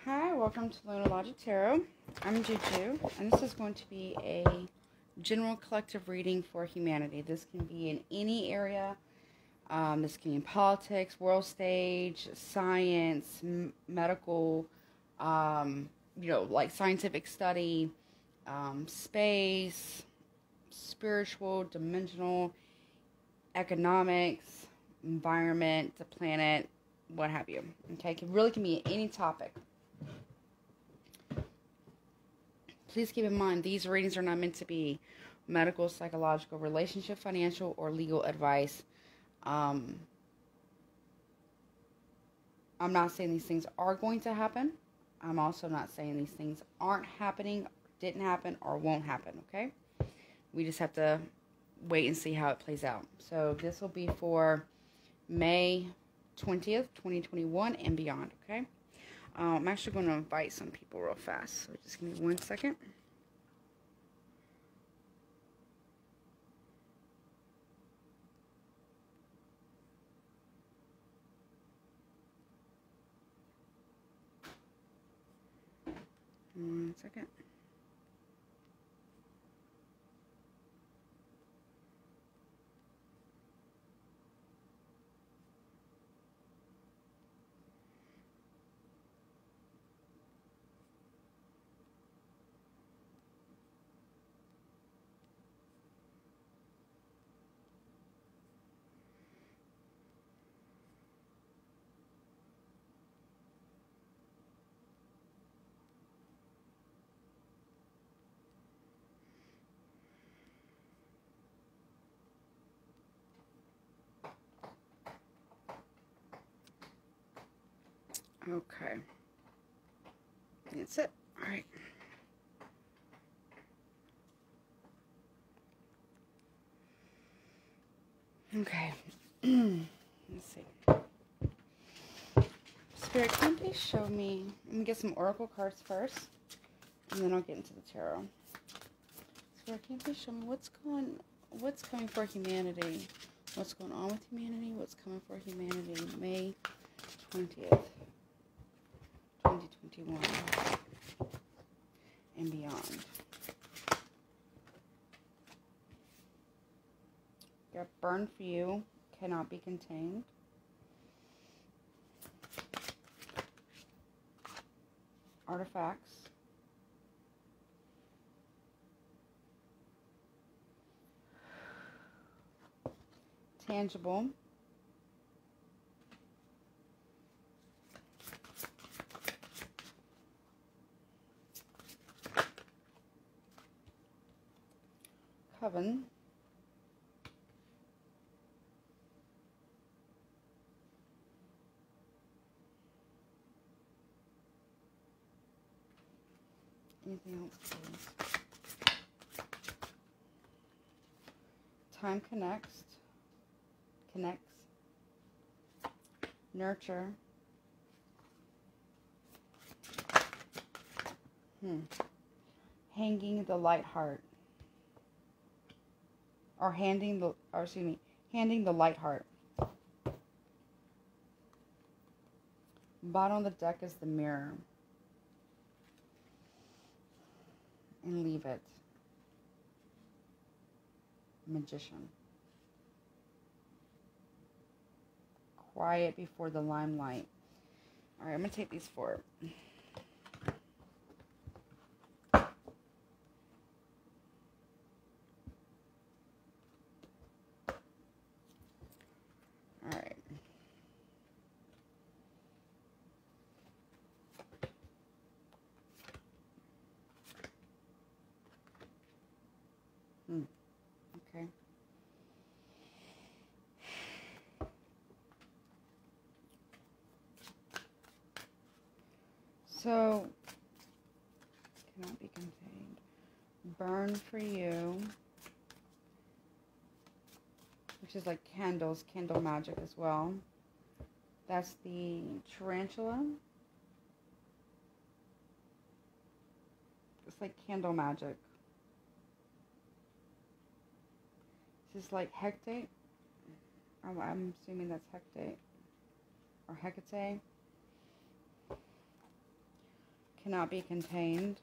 Hi, welcome to Lunar Logic Tarot. I'm Juju, and this is going to be a general collective reading for humanity. This can be in any area. This can be in politics, world stage, science, medical, like scientific study, space, spiritual, dimensional, economics, environment, the planet, what have you. Okay, it really can be any topic. Please keep in mind, these readings are not meant to be medical, psychological, relationship, financial, or legal advice. I'm not saying these things are going to happen. I'm also not saying these things aren't happening, didn't happen, or won't happen, okay? We just have to wait and see how it plays out. So this will be for May 20th, 2021 and beyond, okay? I'm actually going to invite some people real fast, so just give me 1 second. One second. Okay. That's it. All right. Okay. Let's see. Spirit, can you please show me? Let me get some oracle cards first, and then I'll get into the tarot. Spirit, can you please show me what's coming for humanity? What's going on with humanity? What's coming for humanity? May 20th, 2021, and beyond. Got burned for you, cannot be contained. Artifacts. Tangible. Coven. Anything else, please? Time connects. Nurture. Hanging the light heart. Or handing the light heart. Bottom of the deck is the mirror. And leave it. Magician. Quiet before the limelight. All right, I'm going to take these four. All right. Okay. So, cannot be contained. Burn for you. Which is like candles, candle magic as well. That's the tarantula. It's like candle magic. This is like Hecate. I'm assuming that's Hecate. Or Hecate. cannot be contained.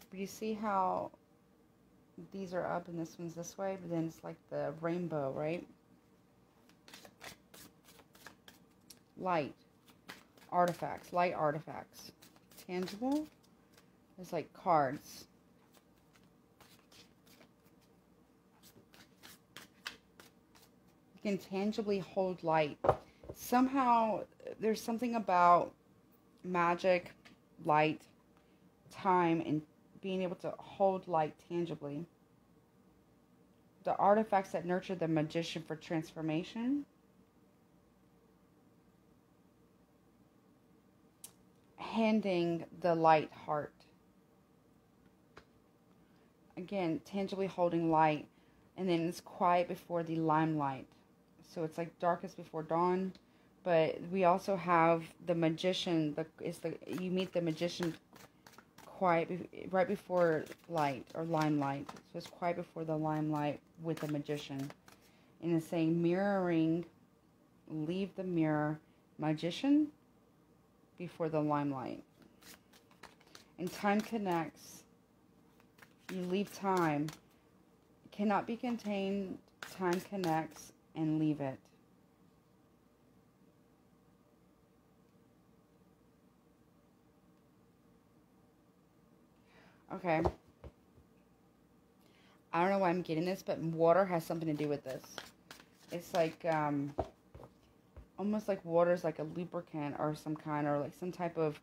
But you see how these are up and this one's this way, but then it's like the rainbow, right? Light artifacts, light artifacts. Tangible is like cards. You can tangibly hold light. Somehow there's something about magic, light, time, and being able to hold light tangibly. The artifacts that nurture the magician for transformation. Handing the light heart. Again, tangibly holding light. And then it's quiet before the limelight. So it's like darkest before dawn. But we also have the magician. You meet the magician quiet right before light or limelight. So it's quiet before the limelight with the magician. And it's saying mirroring, leave the mirror, magician before the limelight. And time connects. You leave time. Cannot be contained. Time connects and leave it. Okay. I don't know why I'm getting this, but water has something to do with this. It's like, almost like water is like a lubricant or some kind, or like some type of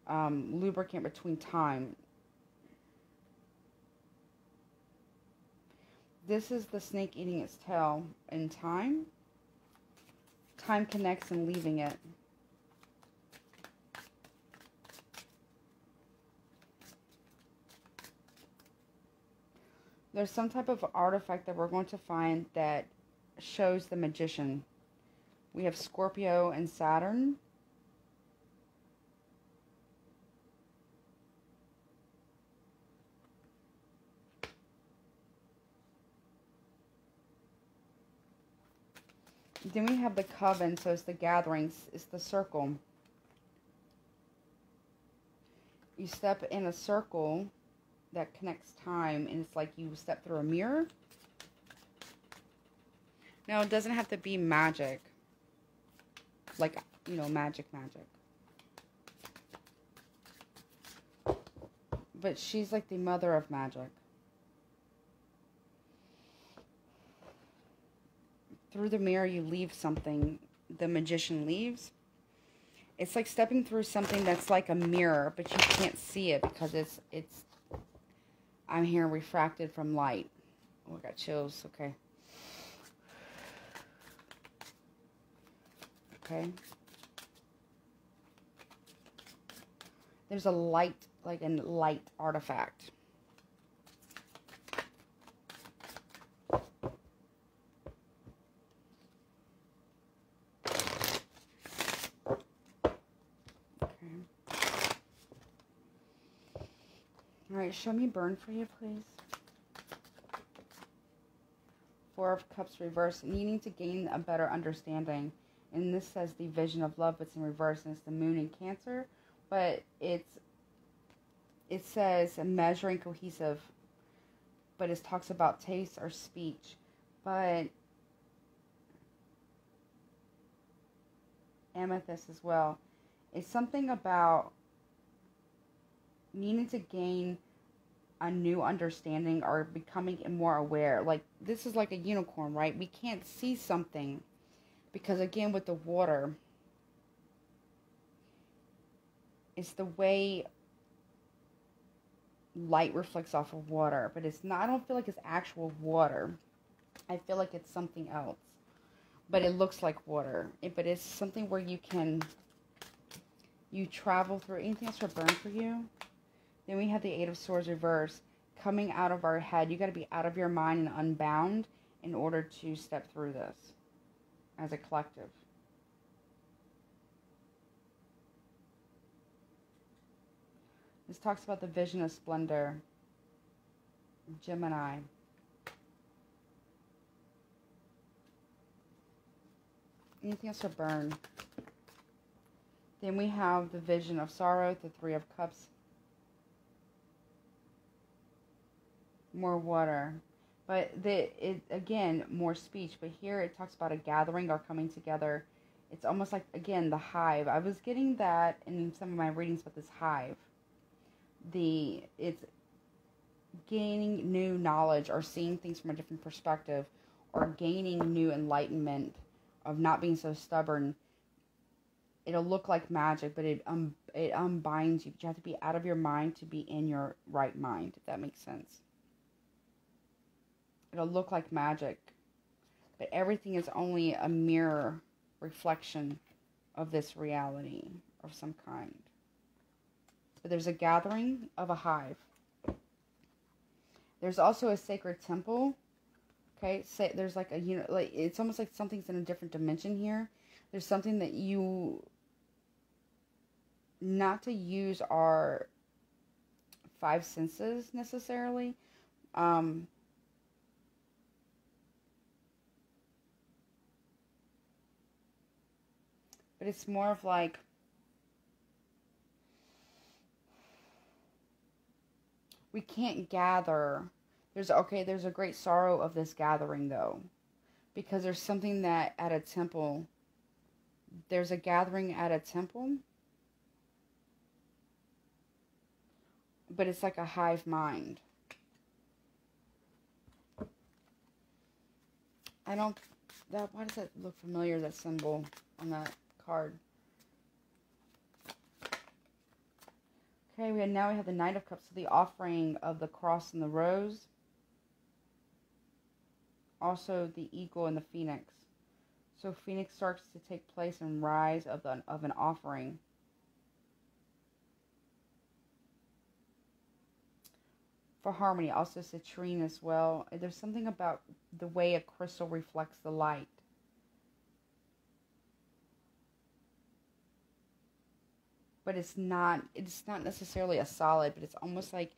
lubricant between time. This is the snake eating its tail in time. Time connects and leaving it. There's some type of artifact that we're going to find that shows the magician. We have Scorpio and Saturn. Then we have the coven, so it's the gatherings, it's the circle. You step in a circle that connects time, and it's like you step through a mirror. Now, it doesn't have to be magic. Like, you know, magic. But she's like the mother of magic. Through the mirror, you leave something. The magician leaves. It's like stepping through something that's like a mirror, but you can't see it because it's I'm here refracted from light. Oh, I got chills. Okay. Okay. There's a light, like a light artifact. Alright, show me burn for you, please. Four of Cups reversed, needing to gain a better understanding. And this says the vision of love, but it's in reverse, and it's the moon in Cancer. But it says measuring cohesive, but it talks about taste or speech. But Amethyst as well. It's something about needing to gain a new understanding or becoming more aware. Like, this is like a unicorn, right? We can't see something because, again, with the water, it's the way light reflects off of water, but it's not, I don't feel like it's actual water. I feel like it's something else, but it looks like water. But it's something where you travel through. Anything else for burn for you? Then we have the Eight of Swords reversed, coming out of our head. You got to be out of your mind and unbound in order to step through this as a collective. This talks about the vision of splendor. Gemini. Anything else to burn? Then we have the Vision of Sorrow, the Three of Cups. More water. But again, more speech. But here it talks about a gathering or coming together. It's almost like, again, the hive. I was getting that in some of my readings with this hive. It's gaining new knowledge or seeing things from a different perspective or gaining new enlightenment of not being so stubborn. It'll look like magic, but it unbinds you. But you have to be out of your mind to be in your right mind, if that makes sense. It'll look like magic, but everything is only a mirror reflection of this reality of some kind. But there's a gathering of a hive. There's also a sacred temple. Okay, there's like like it's almost like something's in a different dimension here. There's something that not to use our five senses necessarily. But it's more of like, we can't gather. There's a great sorrow of this gathering though. Because there's something that at a temple, there's a gathering at a temple. But it's like a hive mind. Why does that look familiar, that symbol on that card? Okay, now we have the Knight of Cups, so the offering of the cross and the rose. Also the eagle and the phoenix. So phoenix starts to take place and rise of an offering. For harmony, also citrine as well. There's something about the way a crystal reflects the light. But it's not necessarily a solid, but it's almost like,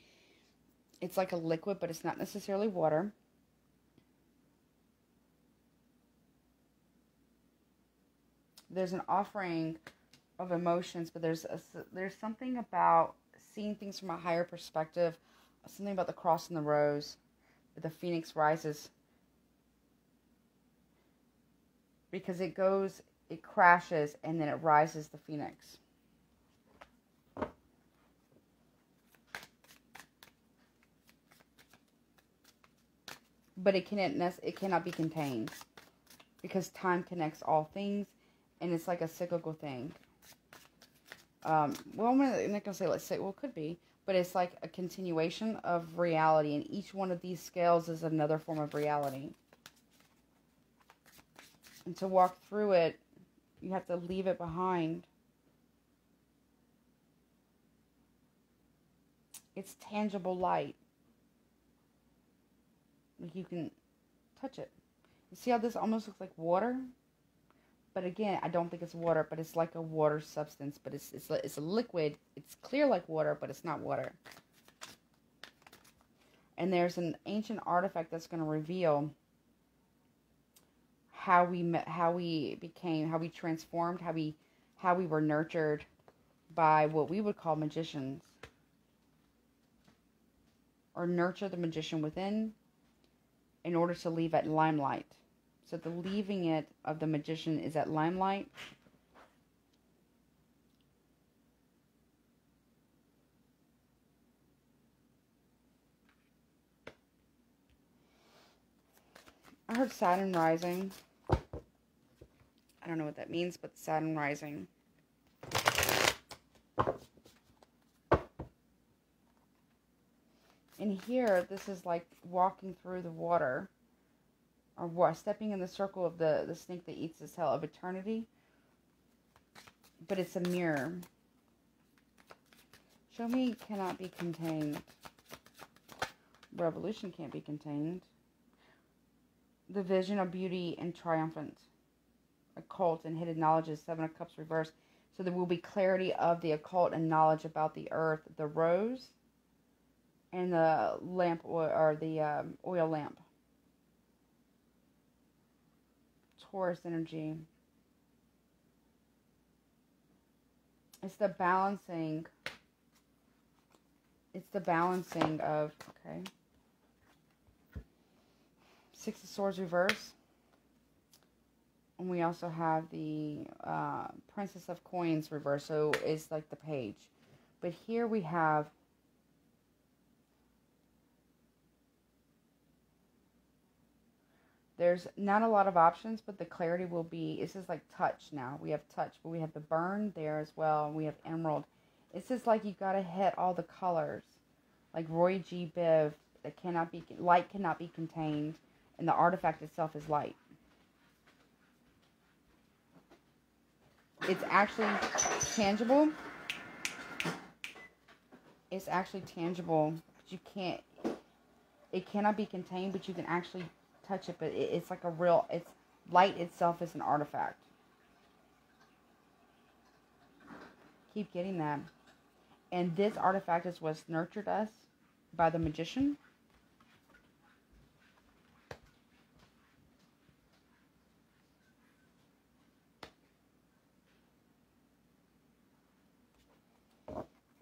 it's like a liquid, but it's not necessarily water. There's an offering of emotions, but there's something about seeing things from a higher perspective, something about the cross and the rose, but the phoenix rises. Because it crashes, and then it rises, the phoenix. But it cannot be contained. Because time connects all things, and it's like a cyclical thing. Well, I'm not going to say, let's say, well, it could be, but it's like a continuation of reality, and each one of these scales is another form of reality. And to walk through it, you have to leave it behind. It's tangible light. Like you can touch it. You see how this almost looks like water? But again, I don't think it's water, but it's like a water substance. But it's a liquid. It's clear like water, but it's not water. And there's an ancient artifact that's going to reveal how we transformed, how we were nurtured by what we would call magicians, or nurture the magician within in order to leave at limelight. So the leaving it of the magician is at limelight. I heard Saturn rising. I don't know what that means, but Saturn rising. And here, this is like walking through the water, or stepping in the circle of the snake that eats its tail of eternity. But it's a mirror. Show me cannot be contained. Revolution can't be contained. The vision of beauty and triumphant. Occult and hidden knowledge is Seven of Cups reversed. So there will be clarity of the occult and knowledge about the earth, the rose, and the lamp or the oil lamp. Taurus energy. It's the balancing. It's the balancing of, okay. Six of Swords reverse. And we also have the Princess of Coins reverse. So it's like the page. But here we have there's not a lot of options, but the clarity will be, this is like touch now. We have touch, but we have the burn there as well. We have emerald. It's just like you got to hit all the colors. Like Roy G. Biv, light cannot be contained, and the artifact itself is light. It's actually tangible. It's actually tangible, but you can't, it cannot be contained, but you can actually touch it, but it's like a real, it's light itself is an artifact. Keep getting that. And this artifact is what's nurtured us by the magician.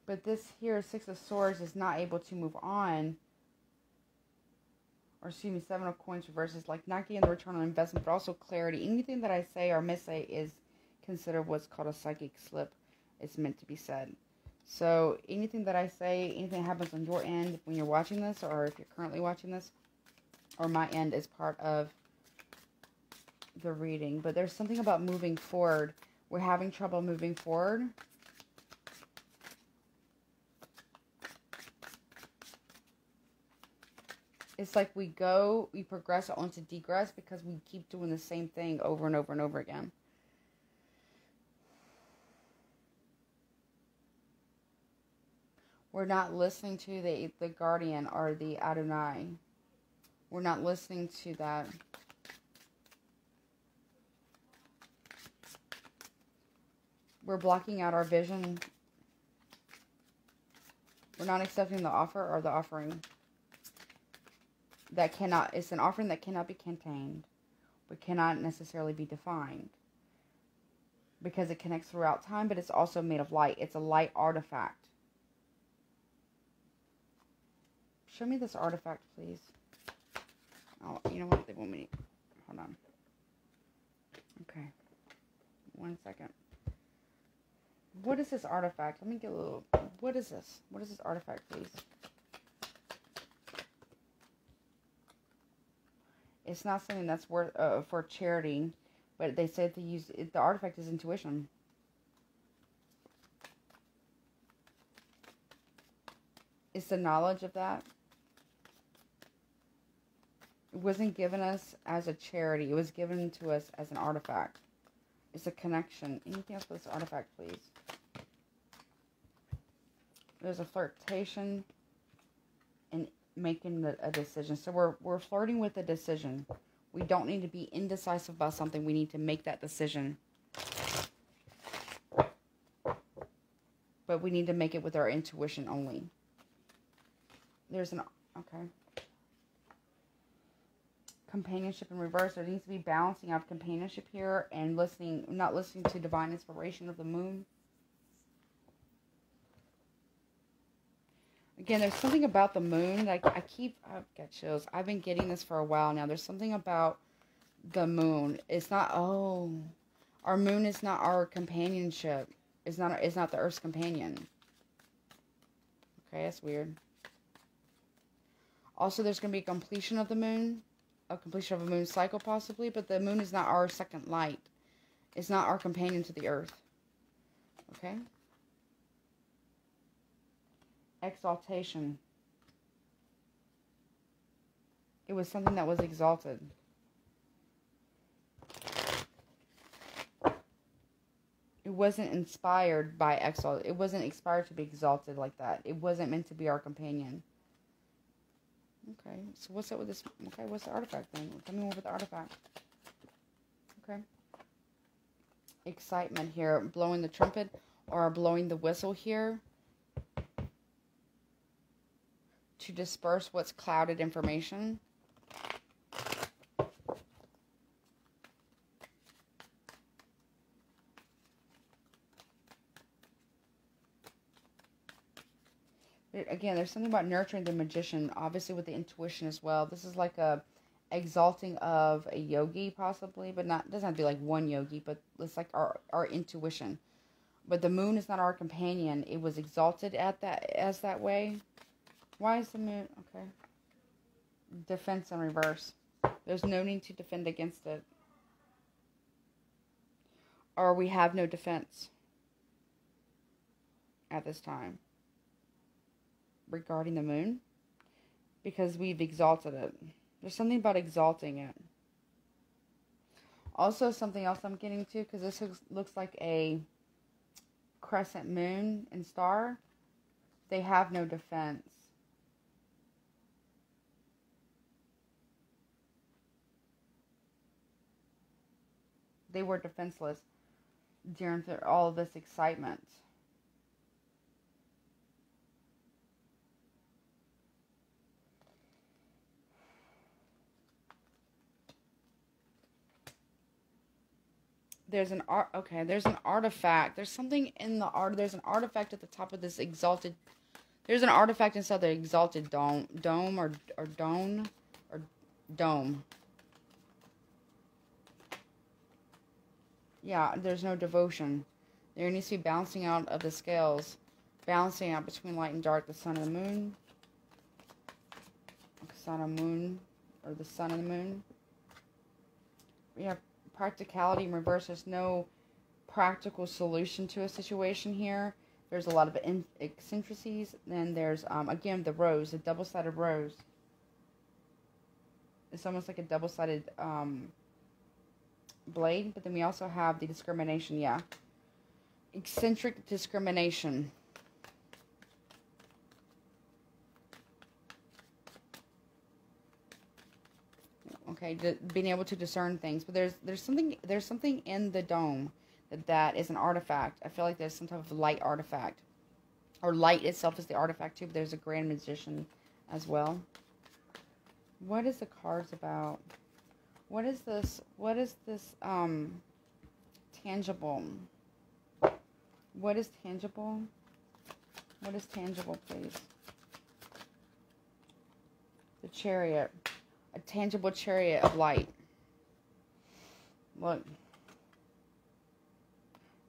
But this here, Six of Swords, is not able to move on. Or excuse me, Seven of Coins reverse is like not getting the return on investment, but also clarity. Anything that I say or missay is considered what's called a psychic slip. It's meant to be said. So anything that I say, anything that happens on your end when you're watching this, or if you're currently watching this, or my end is part of the reading. But there's something about moving forward. We're having trouble moving forward. It's like we progress onto degress because we keep doing the same thing over and over and over again. We're not listening to the Guardian or the Adonai. We're not listening to that. We're blocking out our vision. We're not accepting the offer or the offering. It's an offering that cannot be contained, but cannot necessarily be defined. Because it connects throughout time, but it's also made of light. It's a light artifact. Show me this artifact, please. Oh, you know what? They want me. Hold on. Okay. 1 second. What is this artifact? Let me get a little. What is this? What is this artifact, please? It's not something that's worth for charity, but they say to use it, the artifact is intuition. It's the knowledge of that. It wasn't given us as a charity. It was given to us as an artifact. It's a connection. Anything else with this artifact, please? There's a flirtation and making a decision. So we're flirting with a decision. We don't need to be indecisive about something. We need to make that decision. But we need to make it with our intuition only. There's an... Okay. Companionship in reverse. There needs to be balancing of companionship here and not listening to divine inspiration of the moon. Again, there's something about the moon. Like I've got chills. I've been getting this for a while now. There's something about the moon. It's not, our moon is not our companionship. It's not the Earth's companion. Okay, that's weird. Also, there's going to be a completion of the moon. A completion of a moon cycle possibly. But the moon is not our second light. It's not our companion to the Earth. Okay? Exaltation. It was something that was exalted. It wasn't inspired by exalt. It wasn't inspired to be exalted like that. It wasn't meant to be our companion. Okay, so what's up with this? Okay, what's the artifact then? Tell me more about the artifact. Okay. Excitement here. Blowing the trumpet or blowing the whistle here. To disperse what's clouded information. Again, there's something about nurturing the magician, obviously with the intuition as well. This is like a exalting of a yogi possibly, but not, doesn't have to be like one yogi, but it's like our intuition. But the moon is not our companion. It was exalted at that as that way. Why is the moon okay? Defense in reverse. There's no need to defend against it. Or we have no defense at this time regarding the moon, because we've exalted it. There's something about exalting it. Also, something else I'm getting to, because this looks like a crescent moon and star. They have no defense. They were defenseless during all this excitement. There's an art. Okay, there's an artifact. There's something in the art. There's an artifact at the top of this exalted. There's an artifact inside the exalted dome or dome. Yeah, there's no devotion. There needs to be balancing out of the scales, balancing out between light and dark, the sun and the moon, sun and moon, or the sun and the moon. We have practicality in reverse. There's no practical solution to a situation here. There's a lot of eccentricities. Then there's, again, the rose, the double-sided rose. It's almost like a double-sided blade. But then we also have the discrimination, yeah. Eccentric discrimination. Okay, being able to discern things, but there's something in the dome that is an artifact. I feel like there's some type of light artifact, or light itself is the artifact too. But there's a grand magician as well. What is the cards about? What is this? What is this? Tangible. What is tangible? What is tangible, please? The Chariot. A tangible chariot of light. Look. It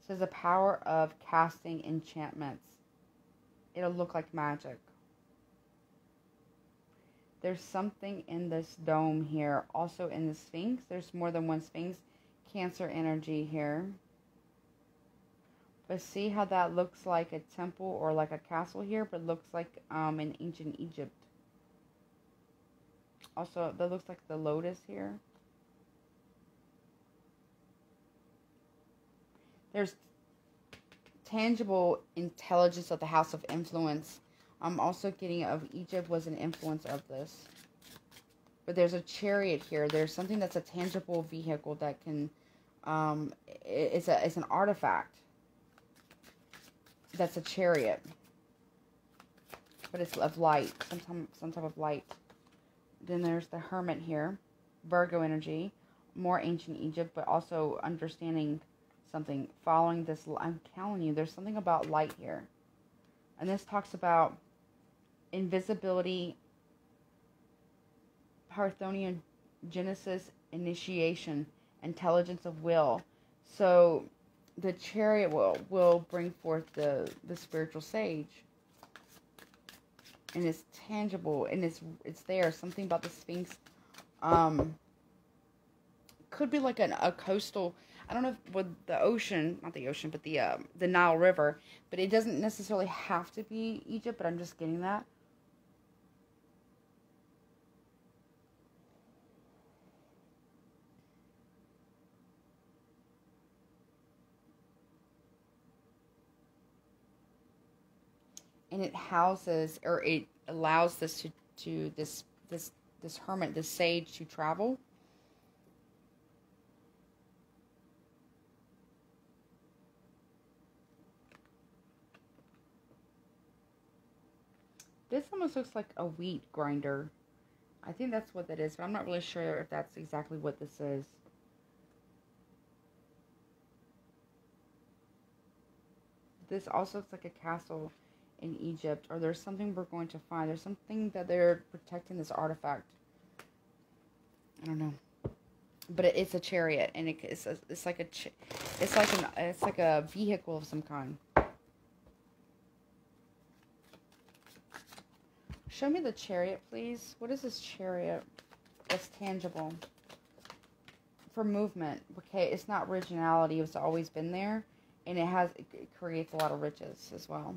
says the power of casting enchantments. It'll look like magic. There's something in this dome here. Also in the Sphinx. There's more than one Sphinx. Cancer energy here. But see how that looks like a temple or like a castle here, but looks like in ancient Egypt. Also, that looks like the lotus here. There's tangible intelligence of the House of Influence. I'm also getting of Egypt was an influence of this. But there's a chariot here. There's something that's a tangible vehicle that can, it's an artifact. That's a chariot. But it's of light, some type of light. Then there's the Hermit here, Virgo energy, more ancient Egypt, but also understanding something, following this. I'm telling you, there's something about light here. And this talks about invisibility, Parthenian Genesis, initiation, intelligence of will. So the chariot will bring forth the spiritual sage. And it's tangible, and it's there. Something about the Sphinx could be like a coastal. I don't know if with the ocean, not the ocean, but the Nile River. But it doesn't necessarily have to be Egypt. But I'm just getting that. And it houses, or it allows this to this hermit, this sage, to travel. This almost looks like a wheat grinder. I think that's what that is, but I'm not really sure if that's exactly what this is. This also looks like a castle. in Egypt, or there's something we're going to find. There's something that they're protecting this artifact. I don't know, but it's a chariot, and it's like a vehicle of some kind. Show me the chariot, please. What is this chariot that's tangible? For movement. Okay, it's not originality. It's always been there. And it creates a lot of riches as well.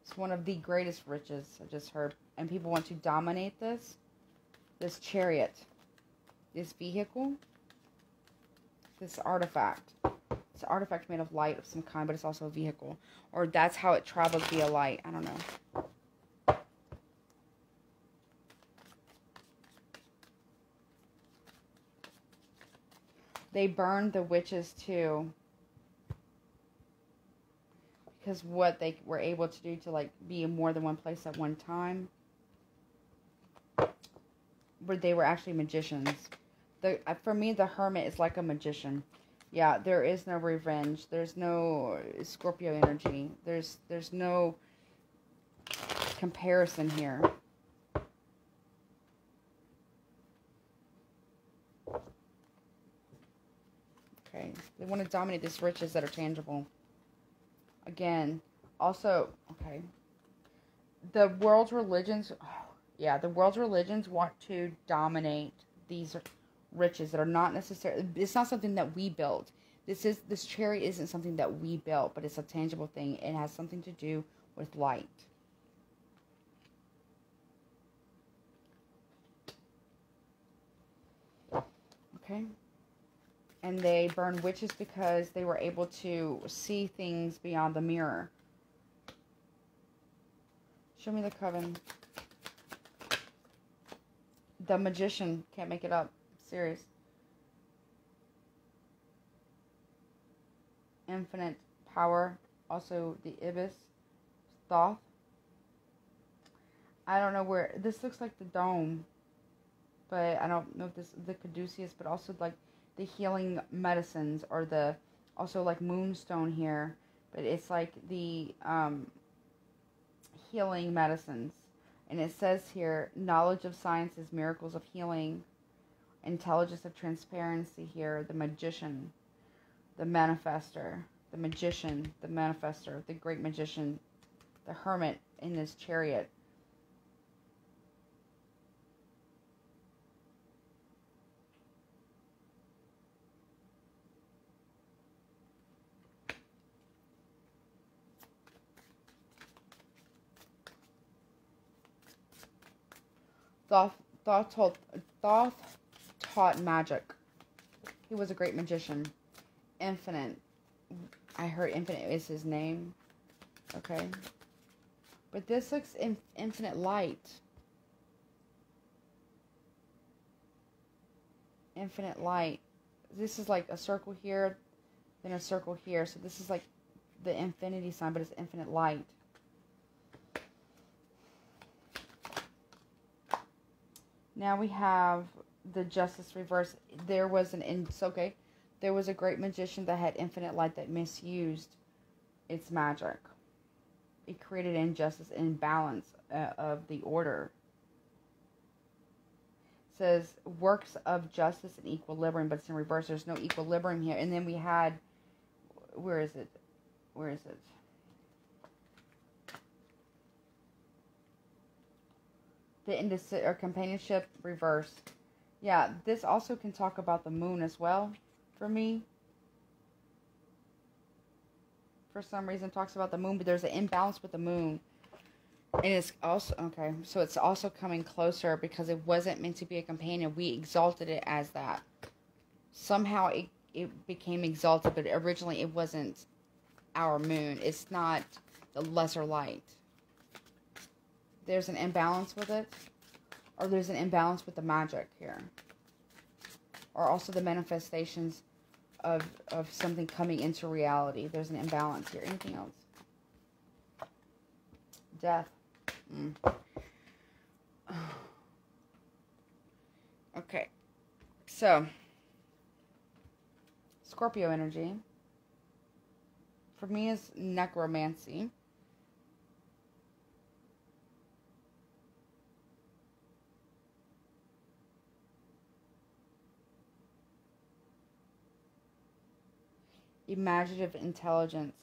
It's one of the greatest riches, I just heard. And people want to dominate this chariot. This vehicle. This artifact. It's an artifact made of light of some kind, but it's also a vehicle. Or that's how it travels via light. I don't know. They burned the witches too. Because what they were able to do to like be in more than one place at one time. Where they were actually magicians. For me, the hermit is like a magician. Yeah, there is no revenge. There's no Scorpio energy. There's no comparison here. Okay, they want to dominate these riches that are tangible. Again, also, okay, the world's religions, the world's religions want to dominate these riches that are not necessarily, it's not something that we built. This chariot isn't something that we built, but it's a tangible thing. It has something to do with light. Okay. And they burned witches because they were able to see things beyond the mirror. Show me the coven. The magician. Can't make it up. Serious. Infinite power. Also the Ibis. Thoth. I don't know where. This looks like the dome. But I don't know if this is the caduceus. But also like the healing medicines, or the also like moonstone here, but it's like the healing medicines. And it says here, knowledge of sciences, miracles of healing, intelligence of transparency here, the magician, the manifester, the magician, the manifester, the great magician, the hermit in this chariot. Thoth taught magic. He was a great magician. Infinite. I heard infinite is his name. Okay. But this looks infinite light. Infinite light. This is like a circle here, then a circle here. So this is like the infinity sign, but it's infinite light. Now we have the justice reverse. There was there was a great magician that had infinite light that misused its magic. It created injustice and imbalance of the order. It says works of justice and equilibrium, but it's in reverse. There's no equilibrium here. And then we had, where is it? The companionship reverse. Yeah, this also can talk about the moon as well, for me. For some reason, it talks about the moon, but there's an imbalance with the moon. And it's also, okay, so it's also coming closer because it wasn't meant to be a companion. We exalted it as that. Somehow it became exalted, but originally it wasn't our moon. It's not the lesser light. There's an imbalance with it, or there's an imbalance with the magic here, or also the manifestations of something coming into reality. There's an imbalance here. Anything else? Death. Okay, so Scorpio energy for me is necromancy. Imaginative intelligence.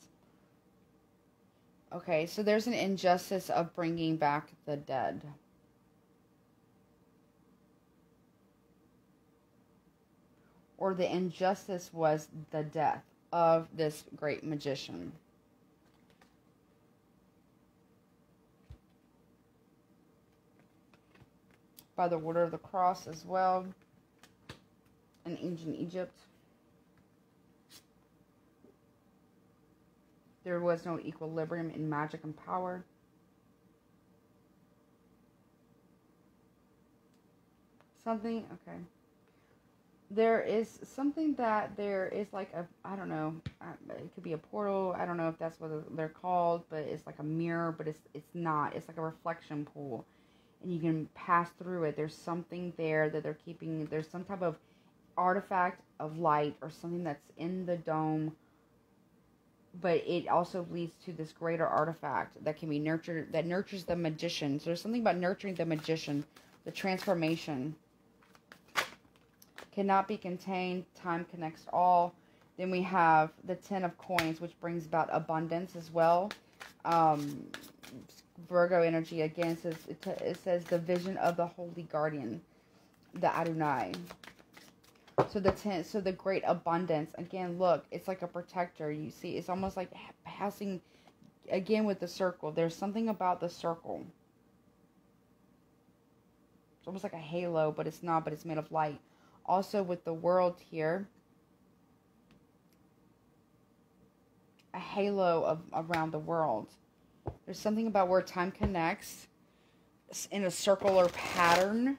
Okay, so there's an injustice of bringing back the dead. Or the injustice was the death of this great magician. By the order of the cross as well. In ancient Egypt. There was no equilibrium in magic and power. Something, okay. There is something that there is like a, I don't know, it could be a portal. I don't know if that's what they're called, but it's like a mirror, but it's not. It's like a reflection pool. And you can pass through it. There's something there that they're keeping. There's some type of artifact of light or something that's in the dome, but it also leads to this greater artifact that can be nurtured, that nurtures the magician. So there's something about nurturing the magician, the transformation. Cannot be contained, time connects all. Then we have the 10 of coins, which brings about abundance as well. Virgo energy, again, it says the vision of the holy guardian, the Adonai. So the great abundance, again, look, it's like a protector. You see, it's almost like passing, again, with the circle. There's something about the circle. It's almost like a halo, but it's not, but it's made of light. Also with the world here, a halo around the world. There's something about where time connects in a circular pattern,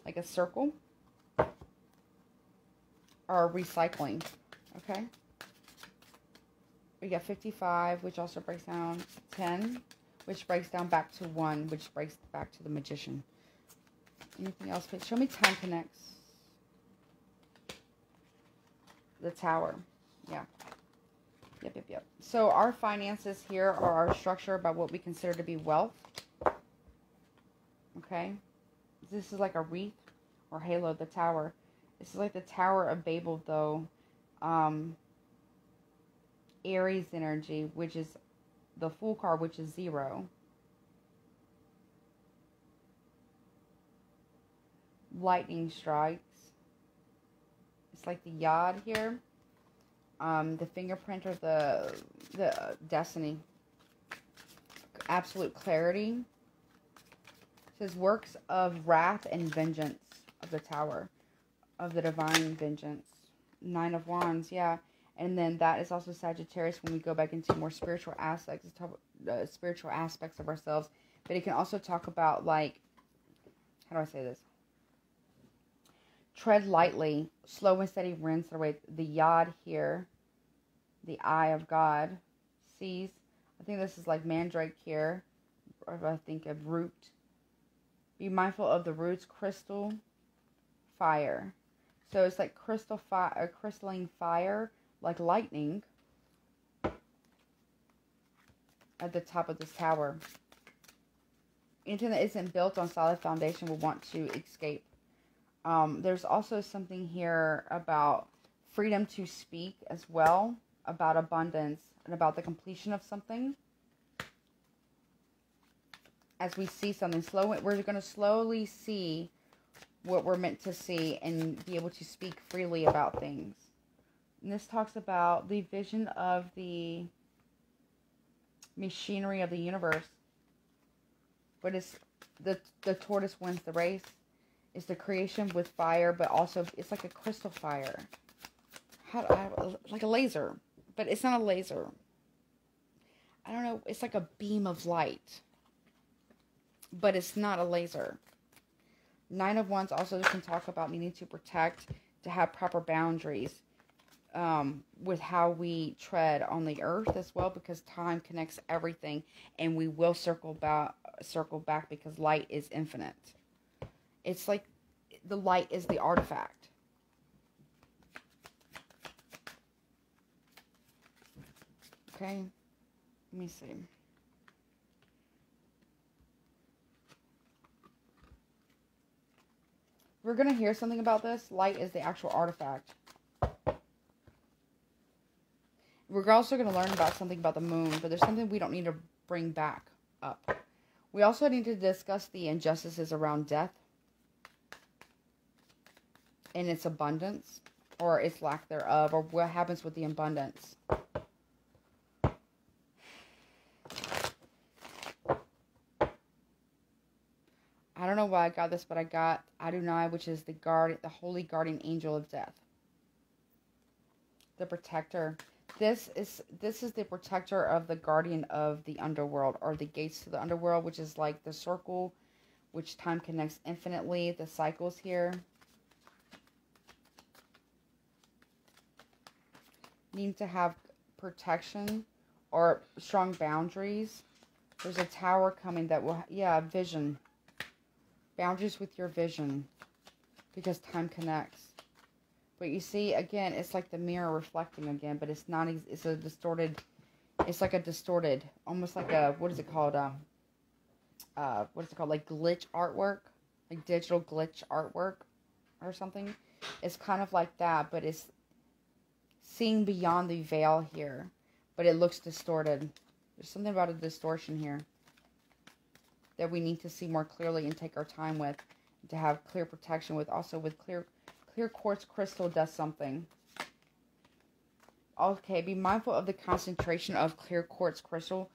like a circle, or recycling, okay? We got 55, which also breaks down 10, which breaks down back to 1, which breaks back to the magician. Anything else? Show me time connects. The tower. Yeah. Yep. So our finances here are our structure about what we consider to be wealth. Okay. This is like a wreath or halo, the tower. This is like the Tower of Babel, though. Aries energy, which is the Fool card, which is 0. Lightning strikes. It's like the Yod here. The fingerprint or the destiny. Absolute clarity. It says works of wrath and vengeance of the tower. Of the divine vengeance. 9 of Wands, yeah. And then that is also Sagittarius when we go back into more spiritual aspects. It's talk, spiritual aspects of ourselves. But it can also talk about, like, how do I say this? Tread lightly, slow and steady rinse away. The Yod here, the eye of God, sees. I think this is like Mandrake here, or I think of root. Be mindful of the roots, crystal, fire. So it's like crystalline fire, like lightning, at the top of this tower. Anything that isn't built on solid foundation will want to escape. There's also something here about freedom to speak as well, about abundance, and about the completion of something. As we see something, we're going to slowly see what we're meant to see and be able to speak freely about things. And this talks about the vision of the machinery of the universe. But it's the tortoise wins the race. It's the creation with fire, but also it's like a crystal fire. Like a laser, but it's not a laser. I don't know. It's like a beam of light, but it's not a laser. 9 of Wands also can talk about needing to protect, to have proper boundaries with how we tread on the earth as well, because time connects everything, and we will circle back because light is infinite. It's like the light is the artifact. Okay, let me see. We're going to hear something about this. Light is the actual artifact. we're also going to learn about something about the moon, but there's something we don't need to bring back up. We also need to discuss the injustices around death and its abundance, or its lack thereof, or what happens with the abundance. I don't know why I got this, but I got Adonai, which is the holy guardian angel of death. The protector. This is the protector of the guardian of the underworld, or the gates to the underworld, which is like the circle, which time connects infinitely. The cycles here. Need to have protection or strong boundaries. There's a tower coming that will, vision. Boundaries with your vision, because time connects. But you see, again, it's like the mirror reflecting again, but it's not, it's a distorted, it's like a distorted, almost like a, what is it called? Like glitch artwork, like digital glitch artwork or something. It's kind of like that, but it's seeing beyond the veil here, but it looks distorted. There's something about a distortion here that we need to see more clearly and take our time with, to have clear protection with. Also with clear quartz crystal does something. Okay, be mindful of the concentration of clear quartz crystal,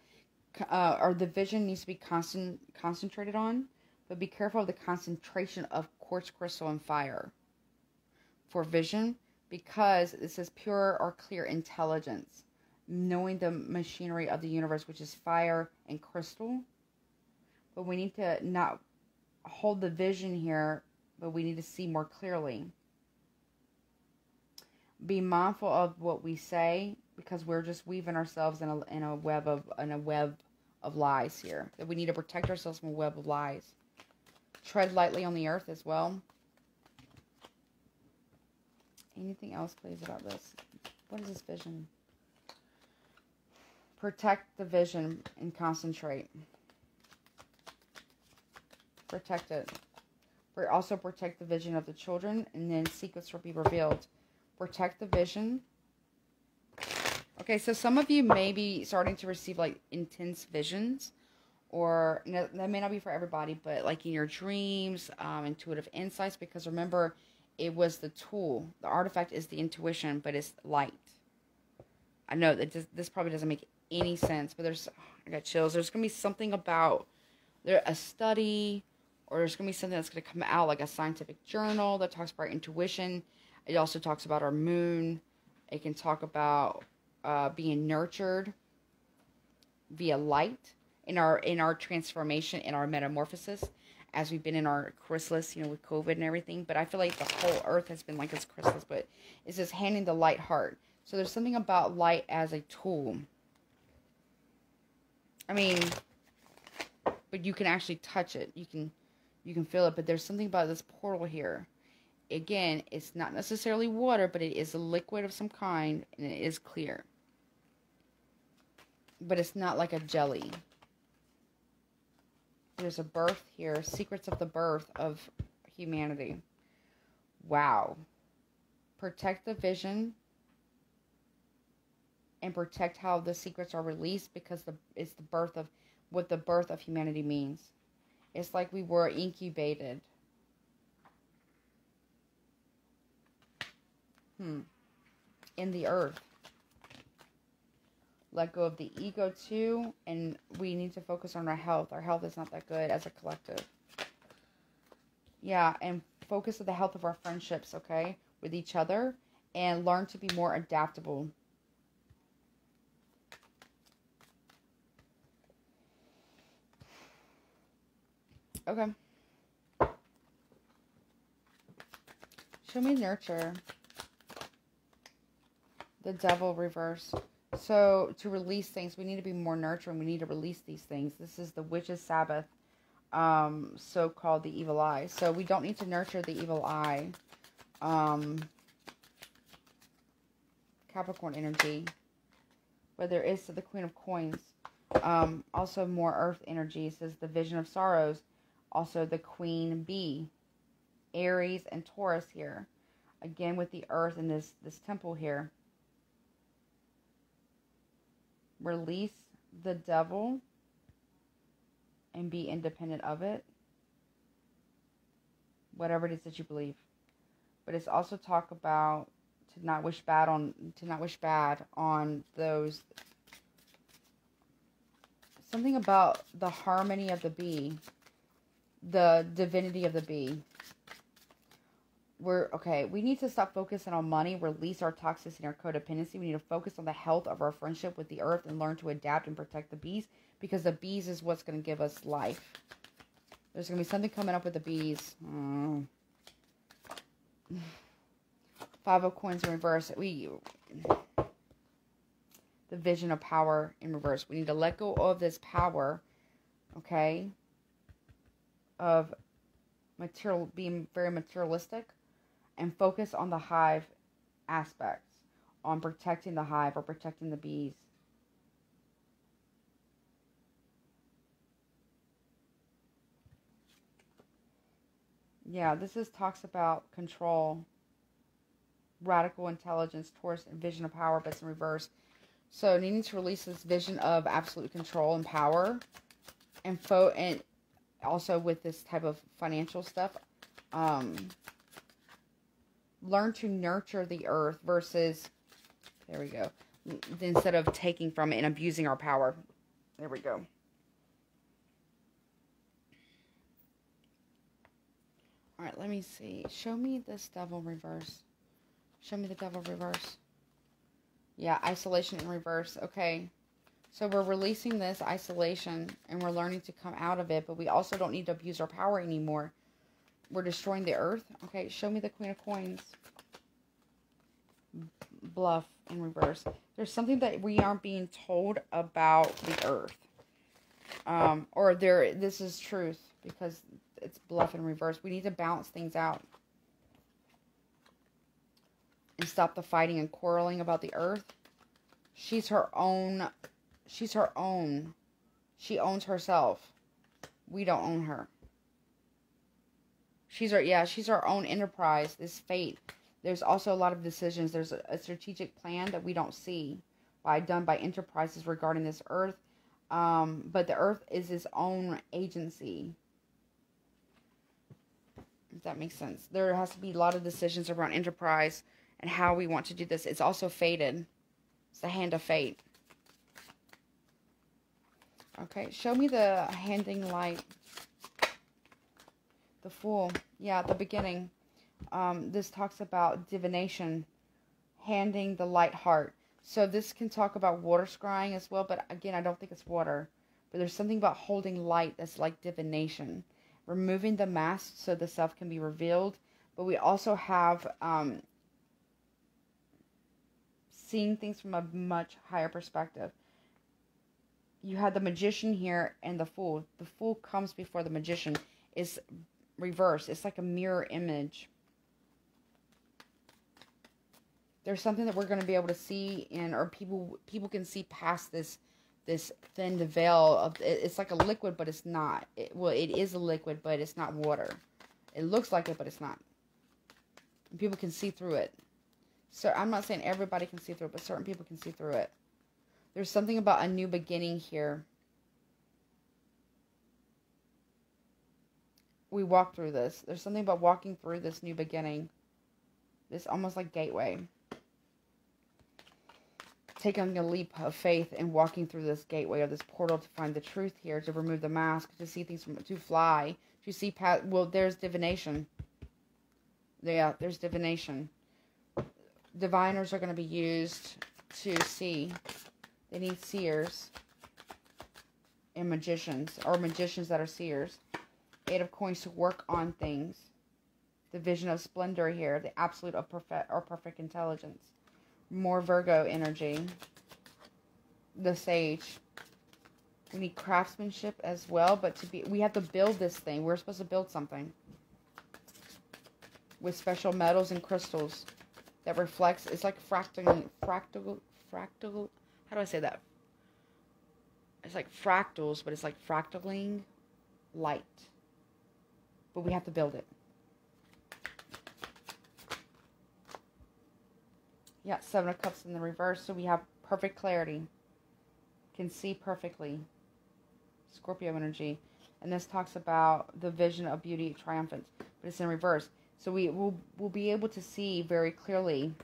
or the vision needs to be concentrated on, but be careful of the concentration of quartz crystal and fire for vision, because it says pure or clear intelligence, knowing the machinery of the universe, which is fire and crystal. But we need to not hold the vision here, but we need to see more clearly. Be mindful of what we say, because we're just weaving ourselves in a web of lies here. That we need to protect ourselves from a web of lies. Tread lightly on the earth as well. Anything else, please, about this? What is this vision? Protect the vision and concentrate. Protect it. Also protect the vision of the children, and then secrets will be revealed. Protect the vision. Okay, so some of you may be starting to receive like intense visions, or that may not be for everybody, but like in your dreams, intuitive insights, because remember, it was the tool. The artifact is the intuition, but it's light. I know that this probably doesn't make any sense, but I got chills. There's going to be something about a study, or there's going to be something that's going to come out, like a scientific journal that talks about intuition. It also talks about our moon. It can talk about being nurtured via light in our transformation, in our metamorphosis, as we've been in our chrysalis, with COVID and everything. But I feel like the whole earth has been like this chrysalis, but it's just handing the light heart. So there's something about light as a tool. I mean, but you can actually touch it. You can feel it, but there's something about this portal here. Again, it's not necessarily water, but it is a liquid of some kind, and it is clear. But it's not like a jelly. There's a birth here, secrets of the birth of humanity. Wow. Protect the vision, and protect how the secrets are released, because it's the birth of what the birth of humanity means. It's like we were incubated. In the earth. Let go of the ego too, and we need to focus on our health. Our health is not that good as a collective. Yeah, and focus on the health of our friendships, okay, with each other, and learn to be more adaptable. Okay. Show me nurture. The devil reverse. So to release things, we need to be more nurturing. We need to release these things. This is the witch's Sabbath, so-called the evil eye. So we don't need to nurture the evil eye. Capricorn energy. But there is the Queen of Coins. Also more earth energy. It says the vision of sorrows. Also the Queen Bee. Aries and Taurus here. Again with the earth and this temple here. release the devil and be independent of it. Whatever it is that you believe. But it's also talk about to not wish bad on those. Something about the harmony of the bee, the divinity of the bee. We need to stop focusing on money, release our toxicity and our codependency. We need to focus on the health of our friendship with the earth and learn to adapt and protect the bees, because the bees is what's going to give us life. There's going to be something coming up with the bees. Five of Coins in reverse. The vision of power in reverse. We need to let go of this power, okay, of being very materialistic, and focus on the hive aspects, on protecting the hive or protecting the bees. Yeah, talks about control, radical intelligence, Taurus, and vision of power, but it's in reverse. So needing to release this vision of absolute control and power, and also with this type of financial stuff, learn to nurture the earth versus, there we go, instead of taking from it and abusing our power. There we go. All right, let me see. Show me this devil reverse. Show me the devil reverse. Yeah, isolation in reverse. Okay. So we're releasing this isolation and we're learning to come out of it, but we also don't need to abuse our power anymore. We're destroying the earth. Okay, show me the Queen of Coins. Bluff in reverse. There's something that we aren't being told about the earth. This is truth, because it's bluff in reverse. We need to balance things out and stop the fighting and quarreling about the earth. She's her own. She owns herself. We don't own her. She's our own enterprise, this fate. There's also a lot of decisions. There's a strategic plan that we don't see done by enterprises regarding this earth. But the earth is its own agency. If that makes sense. There has to be a lot of decisions around enterprise and how we want to do this. It's also fated. It's the hand of fate. Okay, show me the handing light. The Fool. Yeah, at the beginning. This talks about divination. Handing the light heart. So this can talk about water scrying as well, but again, I don't think it's water. But there's something about holding light that's like divination. Removing the mask so the self can be revealed. But we also have seeing things from a much higher perspective. You have the Magician here and the Fool. The Fool comes before the Magician. Is reversed. It's like a mirror image. There's something that we're going to be able to see or people can see past this thin veil of. It's like a liquid, but it's not. It is a liquid, but it's not water. It looks like it, but it's not. And people can see through it. So I'm not saying everybody can see through it, but certain people can see through it. There's something about a new beginning here. We walk through this. There's something about walking through this new beginning. This almost like gateway. Taking a leap of faith and walking through this gateway or this portal to find the truth here, to remove the mask, to see things, to fly, to see past. Well, there's divination. Yeah, there's divination. Diviners are going to be used to see. They need seers and magicians, or magicians that are seers. Eight of Coins to work on things. The vision of splendor here, the absolute of perfect intelligence. More Virgo energy. The Sage. We need craftsmanship as well, but we have to build this thing. We're supposed to build something with special metals and crystals that reflects. It's like fractal. How do I say that? It's like fractals, but it's like fractaling light. But we have to build it. Yeah, Seven of Cups in the reverse. So we have perfect clarity. can see perfectly. Scorpio energy. And this talks about the vision of beauty triumphant, but it's in reverse. So we'll be able to see very clearly,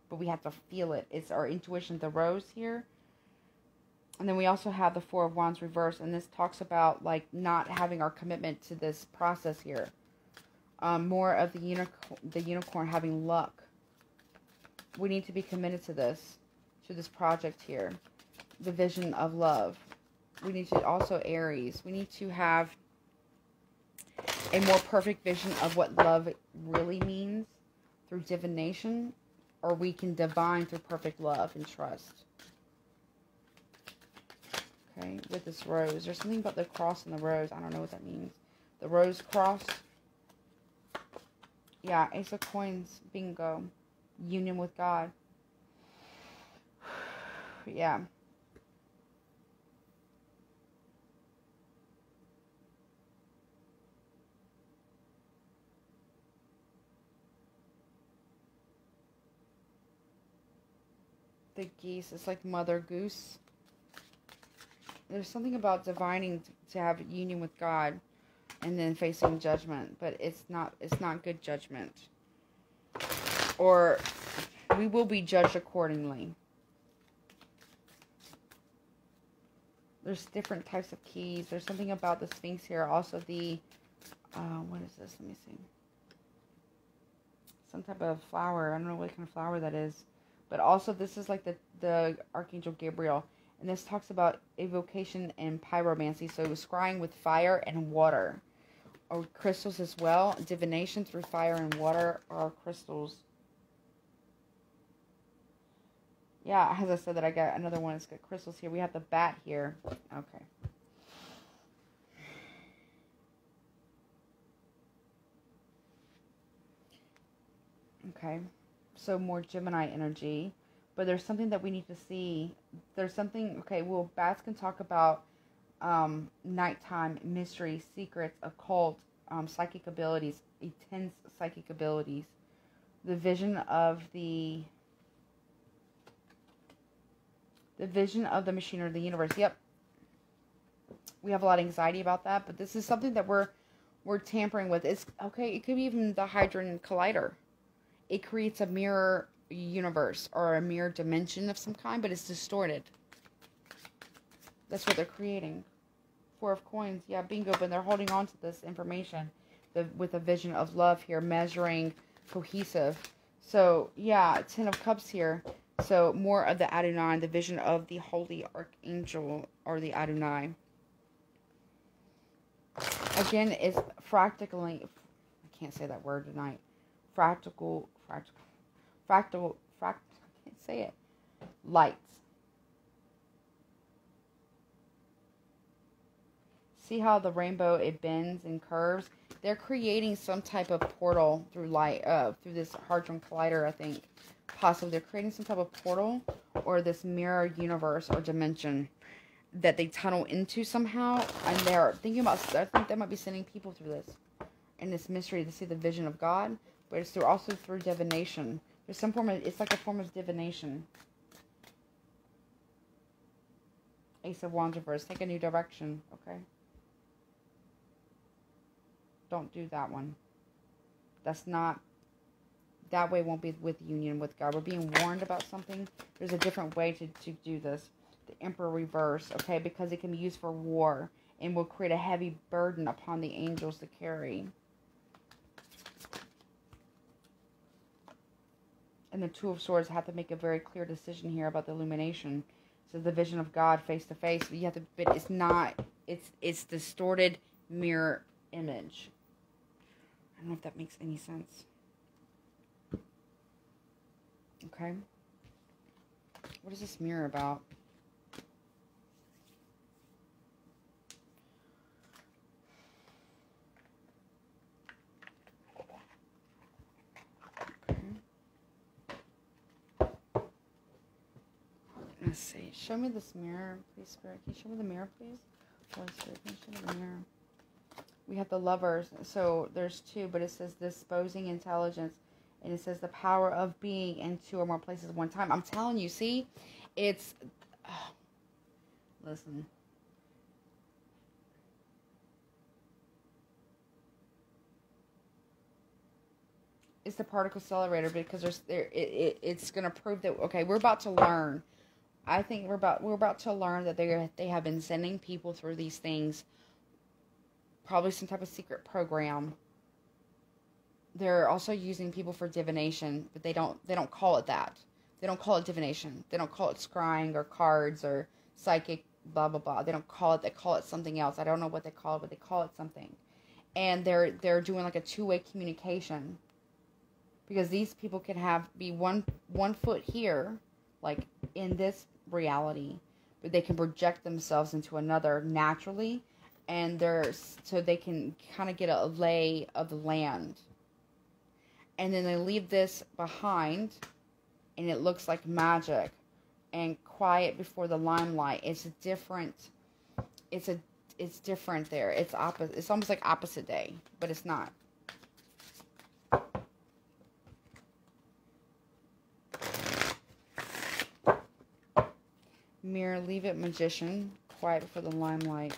but we have to feel it. It's our intuition, the rose here. And then we also have the Four of Wands reverse, and this talks about like not having our commitment to this process here. More of the unicorn having luck. We need to be committed to this project here. The vision of love. We need to also, Aries, we need to have a more perfect vision of what love really means through divination, or we can divine through perfect love and trust. Okay, with this rose. There's something about the cross and the rose. I don't know what that means. The rose cross. Yeah, Ace of Coins. Bingo. Union with God. Yeah. The geese. It's like Mother Goose. There's something about divining to have union with God and then facing judgment, but it's not good judgment. Or we will be judged accordingly. There's different types of keys. There's something about the Sphinx here. Also the, what is this? Let me see. Some type of flower. I don't know what kind of flower that is. But also this is like the Archangel Gabriel. And this talks about evocation and pyromancy. So scrying with fire and water. Or crystals as well. Divination through fire and water are crystals. Yeah, as I said that I got another one. It's got crystals here. We have the bat here. Okay. Okay. So more Gemini energy. But there's something that we need to see. There's something, okay, well, bats can talk about nighttime, mystery, secrets, occult, psychic abilities, intense psychic abilities. The vision of the vision of the machine or the universe. Yep. We have a lot of anxiety about that, but this is something that we're tampering with. It's okay, it could be even the Hadron Collider. It creates a mirror universe or a mirror dimension of some kind, but it's distorted. That's what they're creating. Four of Coins, yeah, bingo. But they're holding on to this information with a vision of love here, measuring, cohesive. So yeah, Ten of Cups here. So more of the Adonai, the vision of the Holy Archangel or the Adonai. Again, it's fractally. I can't say that word tonight. I can't say it. Lights. See how the rainbow, it bends and curves? They're creating some type of portal through light, through this Hadron Collider, I think. Possibly they're creating some type of portal or this mirror universe or dimension that they tunnel into somehow. And they're thinking about, I think they might be sending people through this. And this mystery to see the vision of God. But it's also through divination. There's some form of, it's like a form of divination. Ace of Wands reverse. Take a new direction, okay? Don't do that one. That's not, that way won't be with union with God. We're being warned about something. There's a different way to do this. The Emperor reverse, okay? Because it can be used for war and will create a heavy burden upon the angels to carry. And the Two of Swords have to make a very clear decision here about the illumination. So the vision of God face to face. But you have to, but it's not, it's distorted mirror image. I don't know if that makes any sense. Okay. What is this mirror about? Let's see. Show me this mirror, please, Spirit. Can you show me the mirror, please? Holy Spirit, can you show me the mirror? We have the Lovers. So there's two, but it says disposing intelligence. And it says the power of being in two or more places at one time. I'm telling you, see? It's, oh Listen. It's the particle accelerator because it's going to prove that, okay, we're about to learn. I think we're about to learn that they have been sending people through these things, probably some type of secret program. They're also using people for divination, but they don't call it that. They don't call it divination. They don't call it scrying or cards or psychic blah blah blah. They don't call it. They call it something else. I don't know what they call it, but they call it something. And they're doing like a two-way communication. Because these people can be one foot here, like in this reality, but they can project themselves into another naturally, and so they can kind of get a lay of the land. And then they leave this behind, and it looks like magic, and quiet before the limelight. It's different. It's different there. It's opposite. It's almost like opposite day, but it's not. Mirror, leave it, magician, quiet before the limelight.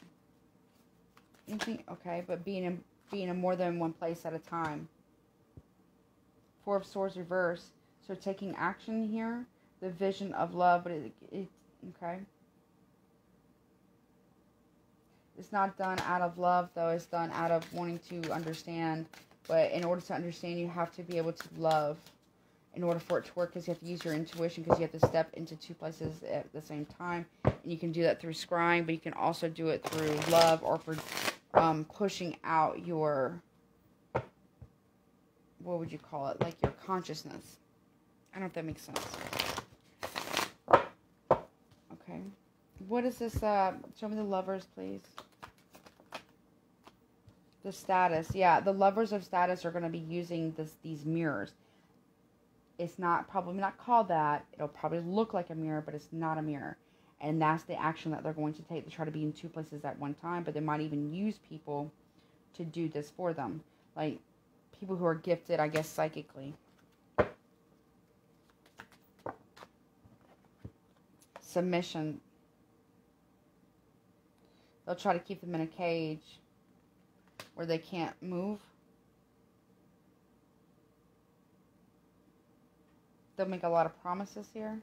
Okay, but being in more than one place at a time. Four of Swords reverse. So taking action here, the vision of love, but okay. It's not done out of love, though. It's done out of wanting to understand. But in order to understand, you have to be able to love. In order for it to work, because you have to use your intuition, because you have to step into two places at the same time. And you can do that through scrying, but you can also do it through love or for pushing out your, what would you call it, like your consciousness. I don't know if that makes sense. Okay. What is this? Show me the lovers, please. The status. Yeah, the lovers of status are going to be using these mirrors. It's probably not called that. It'll probably look like a mirror, but it's not a mirror. And that's the action that they're going to take to try to be in two places at one time. But they might even use people to do this for them. Like people who are gifted, I guess, psychically. Submission. They'll try to keep them in a cage where they can't move. They'll make a lot of promises here.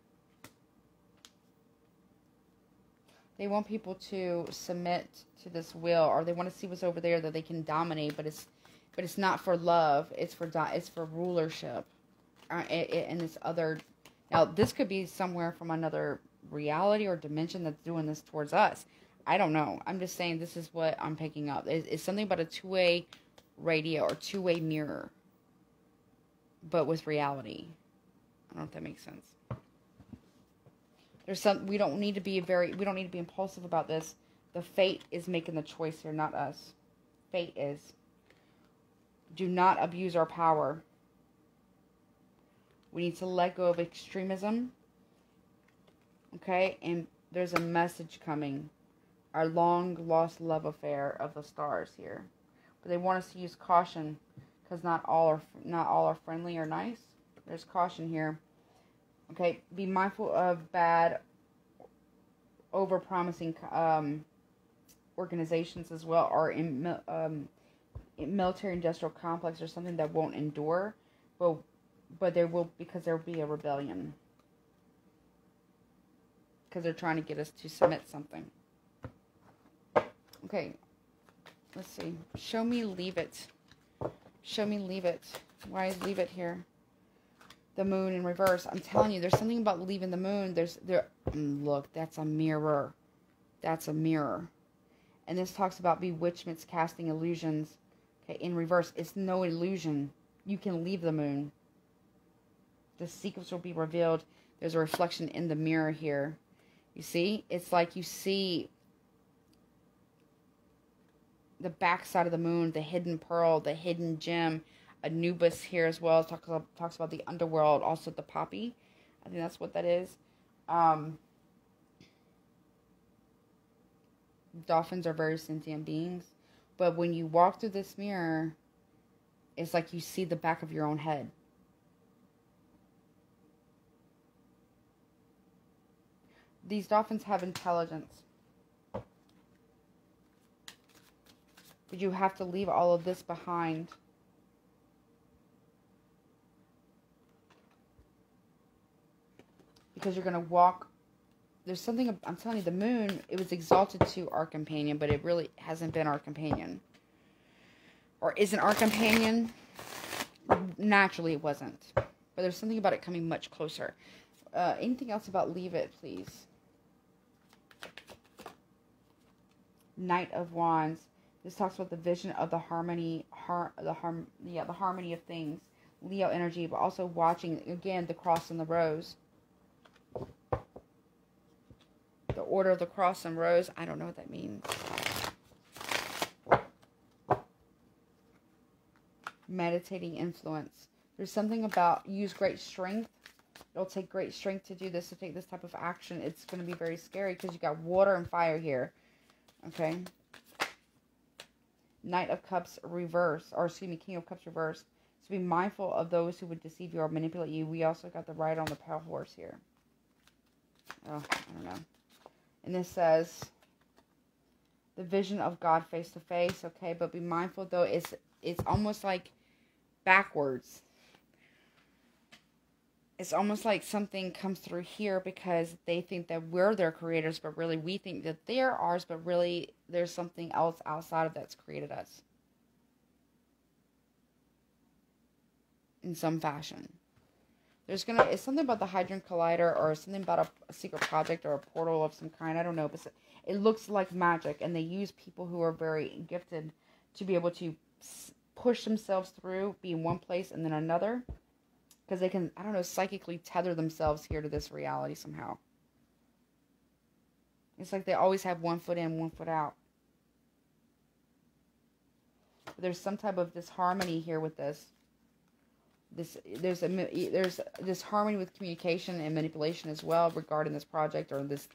They want people to submit to this will, or they want to see what's over there that they can dominate. But it's not for love. It's for rulership. And this other. Now this could be somewhere from another reality or dimension that's doing this towards us. I don't know. I'm just saying this is what I'm picking up. It's something about a two-way radio or two-way mirror, but with reality. I don't know if that makes sense. We don't need to be impulsive about this. The fate is making the choice here, not us. Fate is. Do not abuse our power. We need to let go of extremism. Okay? And there's a message coming. Our long lost love affair of the stars here. But they want us to use caution because not all are friendly or nice. There's caution here. Okay, be mindful of bad, over-promising organizations as well, or in military-industrial complex or something that won't endure, but there will be a rebellion because they're trying to get us to submit something. Okay, let's see. Show me leave it. Show me leave it. Why is leave it here? The moon in reverse. I'm telling you, there's something about leaving the moon. Look, that's a mirror. That's a mirror. And this talks about bewitchments, casting illusions. Okay, in reverse, it's no illusion. You can leave the moon. The secrets will be revealed. There's a reflection in the mirror here. You see? It's like you see the backside of the moon, the hidden pearl, the hidden gem. Anubis here as well. Talks about the underworld, also the poppy. I think that's what that is. Dolphins are very sentient beings. But when you walk through this mirror, it's like you see the back of your own head. These dolphins have intelligence. But you have to leave all of this behind. Because you're going to walk. There's something, I'm telling you, the moon, it was exalted to our companion, but it really hasn't been our companion. Or isn't our companion. Naturally, it wasn't. But there's something about it coming much closer. Anything else about leave it, please? Knight of Wands. This talks about the vision of the harmony, the harmony of things. Leo energy, but also watching, again, the cross and the rose. The order of the cross and rose. I don't know what that means. Meditating influence. There's something about use great strength. It'll take great strength to do this, to take this type of action. It's going to be very scary because you got water and fire here. Okay. Knight of Cups reverse. Or excuse me, King of Cups reverse. So be mindful of those who would deceive you or manipulate you. We also got the Rider on the pale horse here. Oh, I don't know. And this says, the vision of God face to face. Okay, but be mindful though. It's almost like backwards. It's almost like something comes through here because they think that we're their creators, but really we think that they're ours, but really there's something else outside of that's created us. In some fashion. It's something about the Hadron Collider or something about a secret project or a portal of some kind. I don't know, but it looks like magic, and they use people who are very gifted to be able to push themselves through, be in one place and then another, because they can, I don't know, psychically tether themselves here to this reality somehow. It's like they always have one foot in, one foot out. But there's some type of disharmony here with this. There's this harmony with communication and manipulation as well regarding this project or this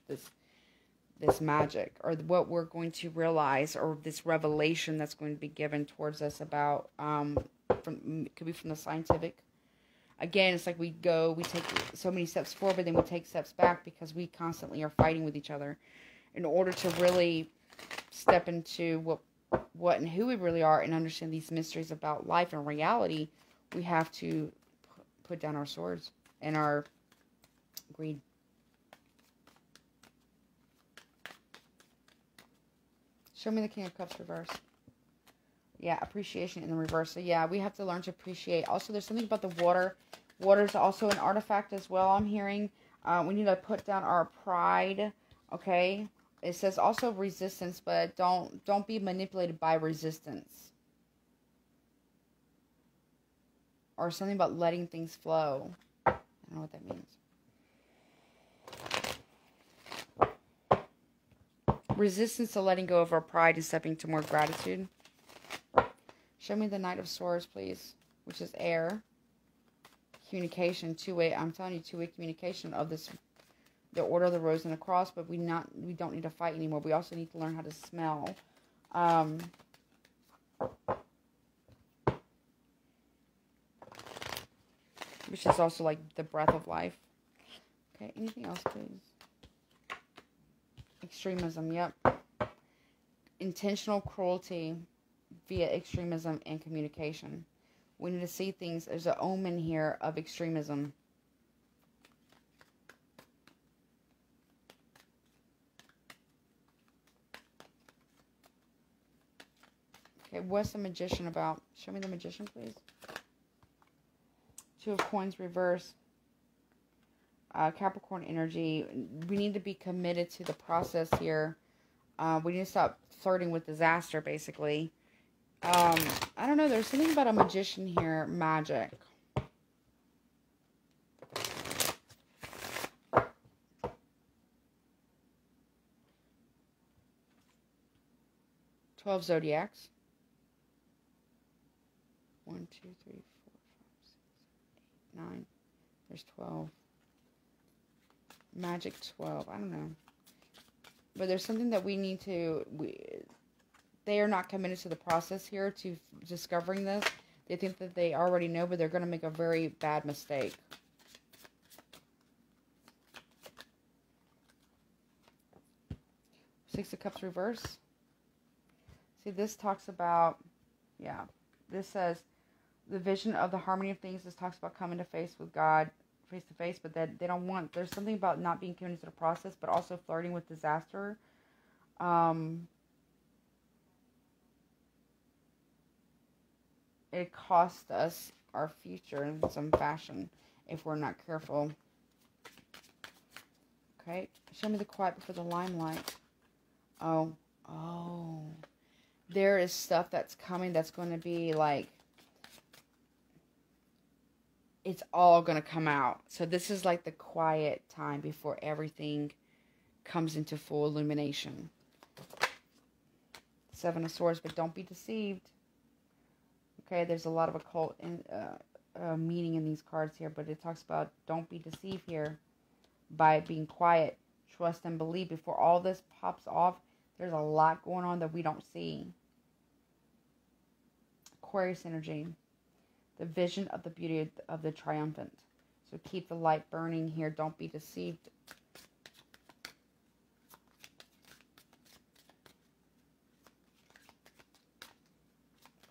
magic, or what we're going to realize, or this revelation that's going to be given towards us about could be from the scientific. Again, it's like we take so many steps forward, but then we take steps back because we constantly are fighting with each other. In order to really step into what and who we really are and understand these mysteries about life and reality, we have to put down our swords and our greed. Show me the King of Cups reverse. Yeah, appreciation in the reverse. So yeah, we have to learn to appreciate. Also, there's something about the water. Water is also an artifact as well, I'm hearing. We need to put down our pride. Okay. It says also resistance, but don't be manipulated by resistance. Or something about letting things flow. I don't know what that means. Resistance to letting go of our pride and stepping to more gratitude. Show me the Knight of Swords, please. Which is air. Communication, two-way. I'm telling you, two-way communication of this. The Order of the Rose and the Cross, but we don't need to fight anymore. We also need to learn how to smell. Which is also like the breath of life. Okay, anything else, please? Extremism, yep. Intentional cruelty via extremism and communication. We need to see things. There's an omen here of extremism. Okay, what's the Magician about? Show me the Magician, please. Two of Coins reverse. Capricorn energy. We need to be committed to the process here. We need to stop flirting with disaster, basically. I don't know. There's something about a magician here. Magic. $12 zodiacs. 1, 2, 3, 4, 5, 6, 7, 8, 9. There's 12. Magic 12. I don't know. But there's something that we need to... They are not committed to the process here to discovering this. They think that they already know, but they're going to make a very bad mistake. Six of Cups reverse. See, this talks about, yeah, this says the vision of the harmony of things. This talks about coming to face with God, face to face, but that they don't want, there's something about not being committed to the process, but also flirting with disaster. It costs us our future in some fashion if we're not careful. Okay, show me the quiet before the limelight. Oh, there is stuff that's coming that's going to be like, it's all going to come out. So this is like the quiet time before everything comes into full illumination. Seven of Swords, but don't be deceived. Okay, there's a lot of occult meaning in these cards here, but it talks about don't be deceived here by being quiet. Trust and believe. Before all this pops off, there's a lot going on that we don't see. Aquarius energy. The vision of the beauty of the triumphant. So keep the light burning here. Don't be deceived.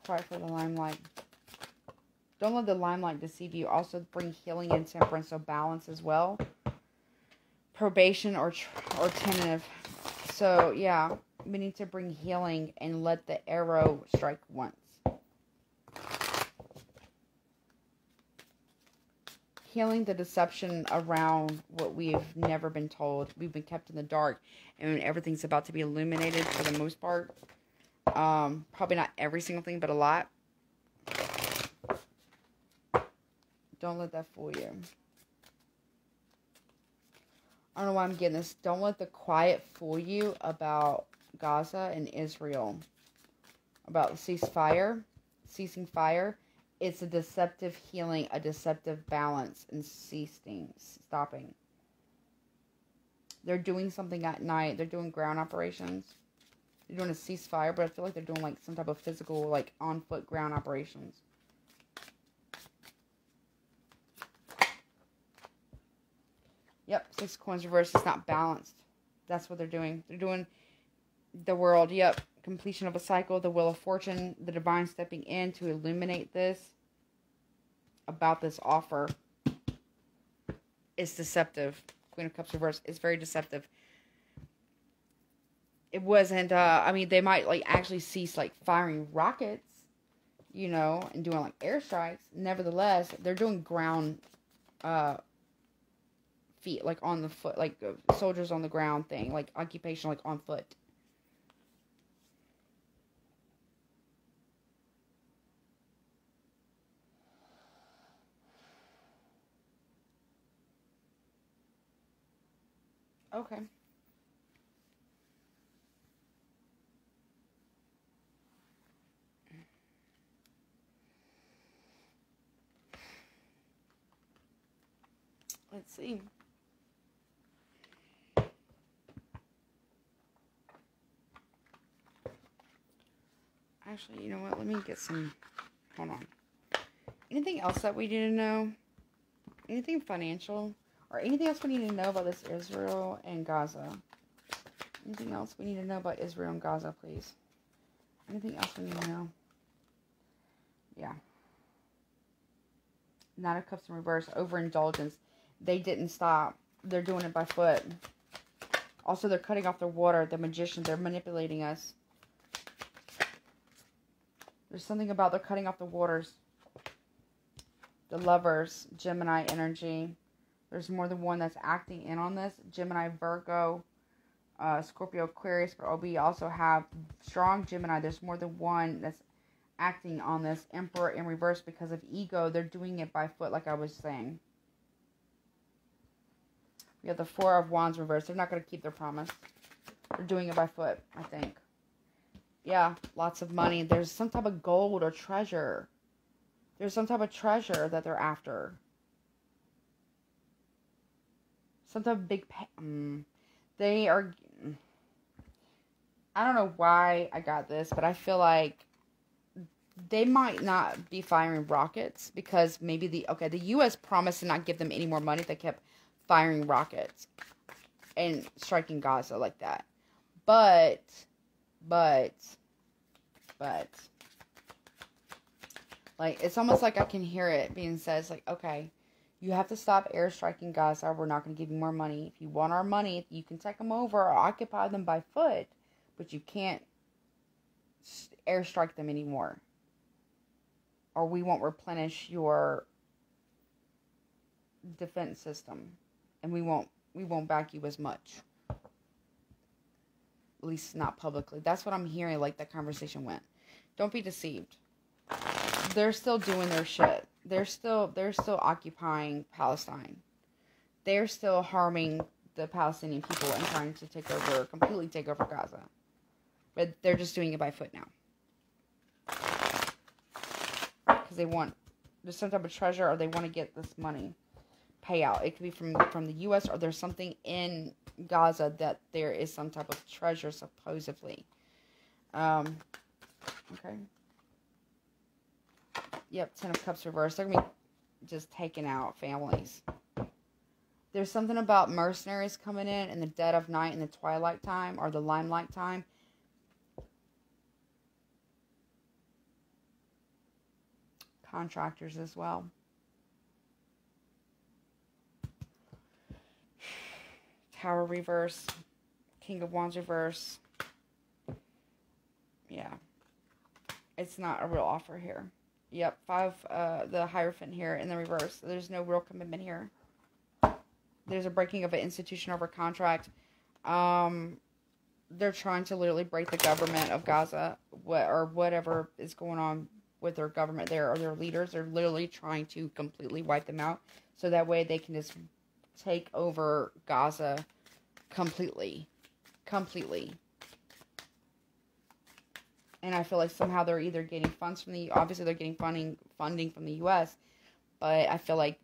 Quiet for the limelight. Don't let the limelight deceive you. Also bring healing and temperance, so balance as well. Probation or tentative. So yeah, we need to bring healing and let the arrow strike once. Healing the deception around what we've never been told. We've been kept in the dark, and everything's about to be illuminated for the most part. Probably not every single thing, but a lot. Don't let that fool you. I don't know why I'm getting this. Don't let the quiet fool you about Gaza and Israel. About ceasefire, ceasing fire. It's a deceptive healing, a deceptive balance, and stopping. They're doing something at night. They're doing ground operations. They're doing a ceasefire, but I feel like they're doing like some type of physical, like on foot ground operations. Yep, 6 coins reversed. It's not balanced. That's what they're doing. They're doing the world. Yep, completion of a cycle, the wheel of fortune, the divine stepping in to illuminate this. About this offer. It's deceptive. Queen of Cups reversed. It's very deceptive. It wasn't, I mean, they might like actually cease like firing rockets, you know, and doing like airstrikes. Nevertheless, they're doing ground, feet, like on the foot, like soldiers on the ground thing, like occupation, like on foot. Okay. Let's see. Actually, you know what? Let me get some. Hold on. Anything else that we need to know? Anything financial? Or anything else we need to know about this Israel and Gaza? Anything else we need to know about Israel and Gaza, please? Anything else we need to know? Yeah. Knight of Cups in reverse. Overindulgence. They didn't stop. They're doing it by foot. Also, they're cutting off their water. The magician. They're manipulating us. There's something about they're cutting off the waters. The Lovers. Gemini energy. There's more than one that's acting in on this. Gemini, Virgo, Scorpio, Aquarius. But we also have strong Gemini. There's more than one that's acting on this. Emperor in reverse because of ego. They're doing it by foot, like I was saying. We have the Four of Wands reverse. They're not going to keep their promise. They're doing it by foot, I think. Yeah, lots of money. There's some type of gold or treasure. There's some type of treasure that they're after. Some type of big... They are... I don't know why I got this, but I feel like they might not be firing rockets because maybe the U.S. promised to not give them any more money if they kept firing rockets and striking Gaza like that. But but like, it's almost like I can hear it being said. It's like, okay, you have to stop airstriking Gaza. We're not going to give you more money. If you want our money, you can take them over or occupy them by foot, but you can't airstrike them anymore, or we won't replenish your defense system, and we won't back you as much. At least not publicly. That's what I'm hearing, like that conversation went. Don't be deceived. They're still doing their shit. They're still occupying Palestine. They're still harming the Palestinian people and trying to completely take over Gaza. But they're just doing it by foot now. Because there's some type of treasure, or they want to get this money payout. It could be from the U.S., or there's something in Gaza that there is some type of treasure, supposedly. Okay. Yep, Ten of Cups reversed. They're going to be just taking out families. There's something about mercenaries coming in the dead of night, in the twilight time, or the limelight time. Contractors as well. Tower reverse. King of Wands reverse. Yeah. It's not a real offer here. Yep, the Hierophant here in the reverse. There's no real commitment here. There's a breaking of an institution over contract. They're trying to literally break the government of Gaza, or whatever is going on with their government there, or their leaders. They're literally trying to completely wipe them out, so that way they can just take over Gaza completely. And I feel like somehow they're either getting funds from obviously they're getting funding from the U.S., but I feel like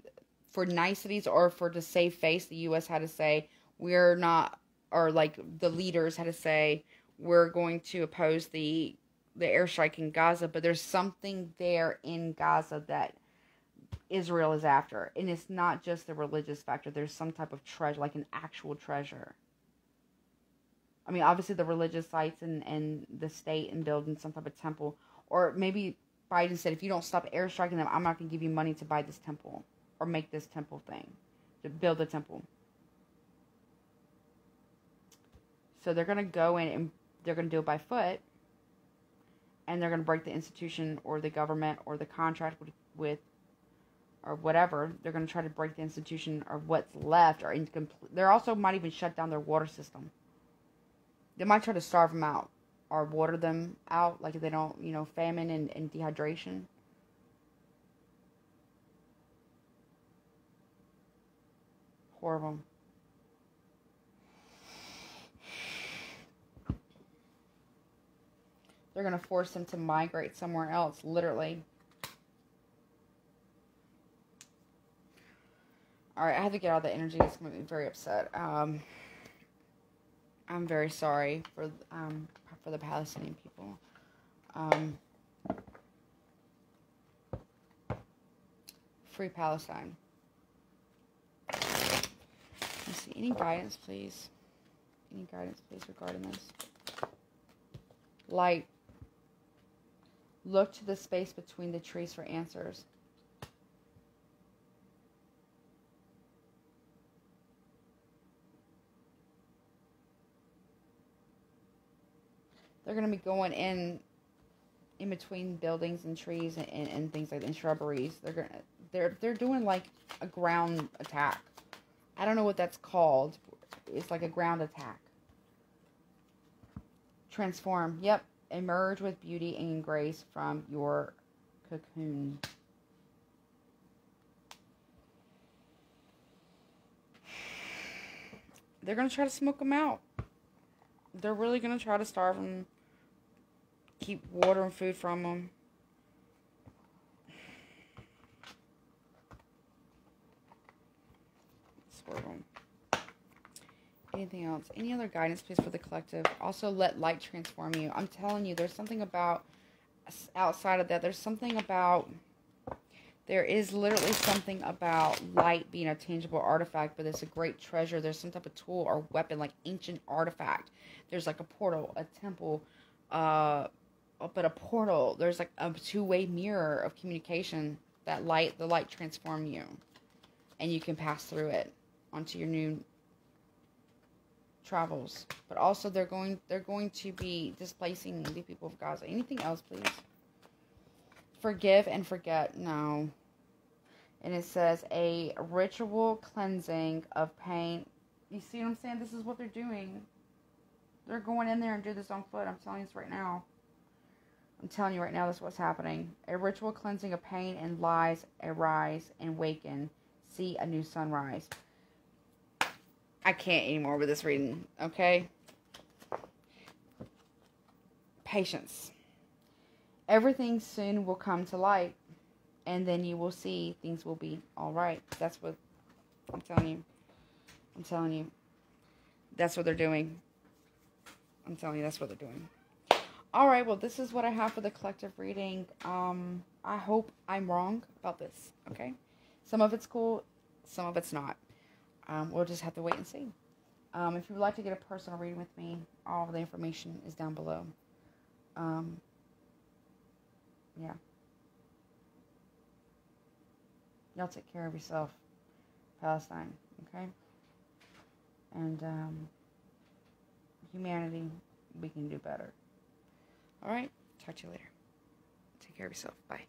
for niceties or for to save face, the U.S. had to say, we're not, or like the leaders had to say, we're going to oppose the airstrike in Gaza, but there's something there in Gaza that Israel is after. And it's not just the religious factor. There's some type of treasure, like an actual treasure. I mean, obviously the religious sites and the state and building some type of temple. Or maybe Biden said, if you don't stop airstriking them, I'm not going to give you money to buy this temple. Or make this temple thing. To build the temple. So they're going to go in and they're going to do it by foot. And they're going to break the institution or the government or the contract with or whatever. They're going to try to break the institution or what's left. Or incomplete. They also might even shut down their water system. They might try to starve them out or water them out, like if they don't, famine and dehydration. Horrible. They're going to force them to migrate somewhere else, literally. Alright, I have to get out of the energy. It's going to make me very upset. I'm very sorry for the Palestinian people. Free Palestine. Let's see. Any guidance, please? Any guidance, please, regarding this? Light. Look to the space between the trees for answers. They're going to be going in between buildings and trees and things like that, and shrubberies. They're doing like a ground attack. I don't know what that's called. It's like a ground attack. Transform. Yep. Emerge with beauty and grace from your cocoon. They're going to try to smoke them out. They're really going to try to starve them. Keep water and food from them. Swerve them. Anything else? Any other guidance, please, for the collective? Also, let light transform you. I'm telling you, there's something about, outside of that, there is literally something about light being a tangible artifact, but it's a great treasure. There's some type of tool or weapon, like ancient artifact. There's like a portal, a temple, a open a portal. There's like a two-way mirror of communication. The light transform you, and you can pass through it onto your new travels. But also they're going to be displacing the people of Gaza. Anything else, please? Forgive and forget. No. And it says a ritual cleansing of pain. You see what I'm saying? This is what they're doing. They're going in there and do this on foot. I'm telling you this right now. I'm telling you right now, this is what's happening. A ritual cleansing of pain and lies arise and waken. See a new sunrise. I can't anymore with this reading. Okay? Patience. Everything soon will come to light. And then you will see things will be alright. That's what I'm telling you. I'm telling you. That's what they're doing. I'm telling you, that's what they're doing. Alright, well, this is what I have for the collective reading. I hope I'm wrong about this, okay? Some of it's cool, some of it's not. We'll just have to wait and see. If you would like to get a personal reading with me, all of the information is down below. Yeah. Y'all take care of yourself. Palestine, okay? And, humanity, we can do better. Alright, talk to you later. Take care of yourself. Bye.